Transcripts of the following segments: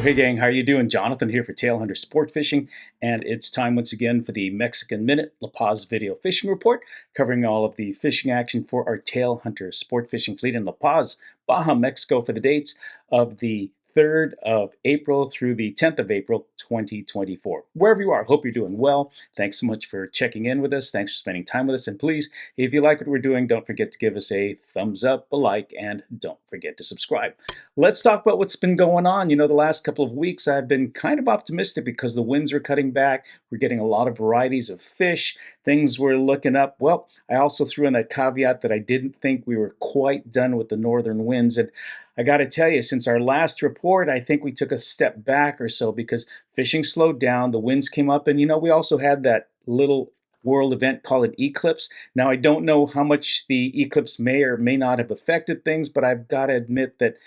Hey gang, how you doing? Jonathan here for Tailhunter Sportfishing, and it's time once again for the Mexican Minute La Paz video fishing report, covering all of the fishing action for our Tailhunter Sportfishing fleet in La Paz, Baja, Mexico, for the dates of the 3rd of April through the 10th of April, 2024. Wherever you are, hope you're doing well. Thanks so much for checking in with us. Thanks for spending time with us. And please, if you like what we're doing, don't forget to give us a thumbs up, a like, and don't forget to subscribe. Let's talk about what's been going on. The last couple of weeks I've been kind of optimistic because the winds are cutting back. We're getting a lot of varieties of fish. Things were looking up. Well, I also threw in that caveat that I didn't think we were quite done with the northern winds. And I got to tell you, since our last report, I think we took a step back or so because fishing slowed down, the winds came up, and we also had that little world event called an eclipse. Now, I don't know how much the eclipse may or may not have affected things, but I've got to admit that,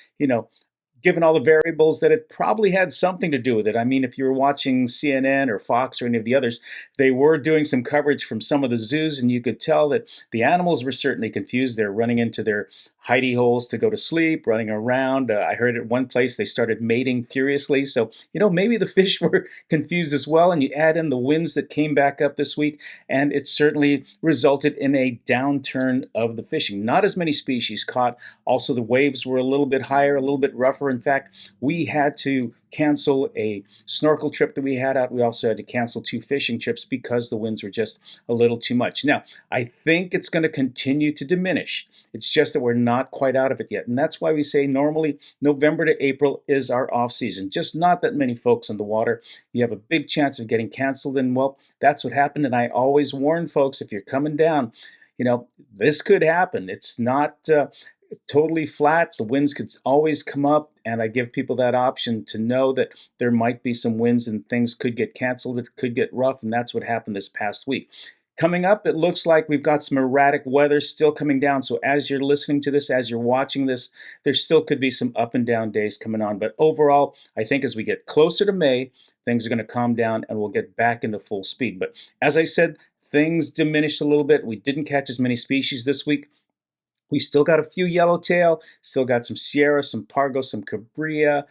given all the variables, that it probably had something to do with it. I mean, if you were watching CNN or Fox or any of the others, they were doing some coverage from some of the zoos, and you could tell that the animals were certainly confused. They're running into their hidey holes to go to sleep, running around. I heard at one place they started mating furiously. So, maybe the fish were confused as well. And you add in the winds that came back up this week, and it certainly resulted in a downturn of the fishing. Not as many species caught. Also, the waves were a little bit higher, a little bit rougher. In fact, we had to cancel a snorkel trip that we had out. We also had to cancel 2 fishing trips because the winds were just a little too much. Now, I think it's going to continue to diminish. It's just that we're not quite out of it yet. And that's why we say normally November to April is our off season. Just not that many folks on the water. You have a big chance of getting canceled. And well, that's what happened. And I always warn folks, if you're coming down, this could happen. It's not totally flat. The winds could always come up, and I give people that option to know that there might be some winds and things could get canceled. It could get rough, and that's what happened this past week. Coming up, it looks like we've got some erratic weather still coming down. So as you're listening to this, as you're watching this, there still could be some up and down days coming on. But overall, I think as we get closer to May, things are going to calm down and we'll get back into full speed. But as I said, things diminished a little bit. We didn't catch as many species this week. We still got a few yellowtail, still got some Sierra, some Pargo, some Cabria,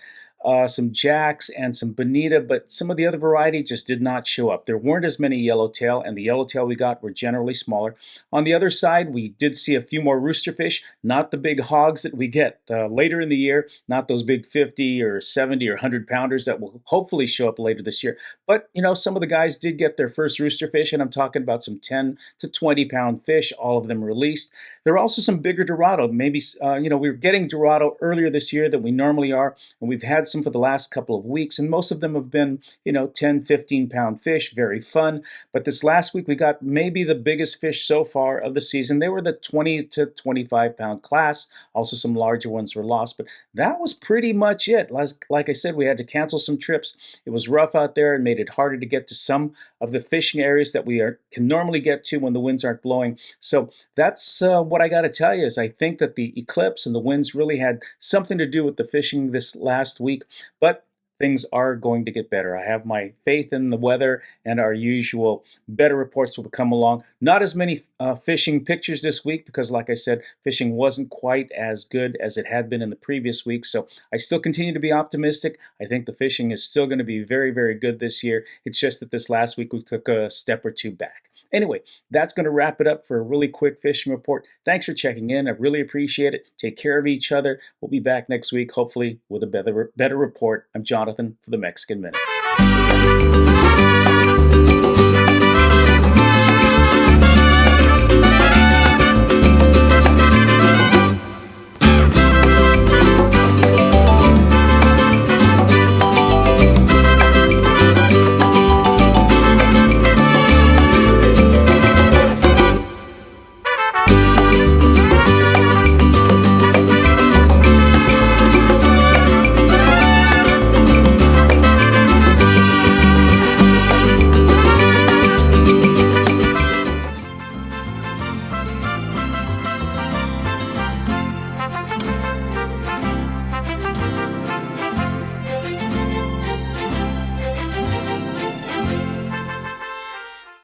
some Jacks, and some Bonita, but some of the other variety just did not show up. There weren't as many yellowtail, and the yellowtail we got were generally smaller. On the other side, we did see a few more roosterfish, not the big hogs that we get later in the year, not those big 50 or 70 or 100 pounders that will hopefully show up later this year. But, some of the guys did get their first roosterfish, and I'm talking about some 10 to 20 pound fish, all of them released. There are also some bigger Dorado. Maybe, we were getting Dorado earlier this year than we normally are, and we've had some for the last couple of weeks, and most of them have been 10, 15 pound fish, very fun. But this last week we got maybe the biggest fish so far of the season. They were the 20 to 25 pound class. Also some larger ones were lost, but that was pretty much it. Like I said, we had to cancel some trips. It was rough out there and made it harder to get to some of the fishing areas that we can normally get to when the winds aren't blowing. So that's what I got to tell you is I think that the eclipse and the winds really had something to do with the fishing this last week. But things are going to get better. I have my faith in the weather, and our usual better reports will come along. Not as many fishing pictures this week because, like I said, fishing wasn't quite as good as it had been in the previous week. So I still continue to be optimistic. I think the fishing is still going to be very, very good this year. It's just that this last week we took a step or two back. Anyway, that's going to wrap it up for a really quick fishing report. Thanks for checking in. I really appreciate it. Take care of each other. We'll be back next week, hopefully with a better report. I'm Jonathan for the Mexican Minute.